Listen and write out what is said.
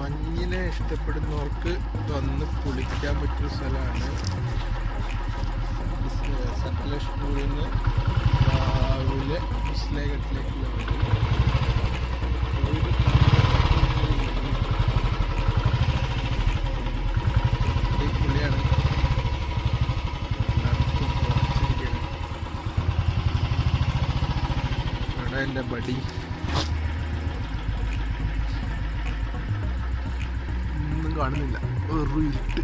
മഞ്ഞിനെ ഇഷ്ടപ്പെടുന്നവർക്ക് വന്ന് കുളിക്കാൻ പറ്റിയ സ്ഥലമാണ്. സക്കലേഷ്പൂരിൽ നിന്ന് രാവിലെ മുസ്ലേഘട്ടിലേക്കുള്ള വഴി. അടിപൊളിയാണ്. അവിടെ എൻ്റെ ബഡി ഒന്നും കാണുന്നില്ല, വെറും ഇരുട്ട്.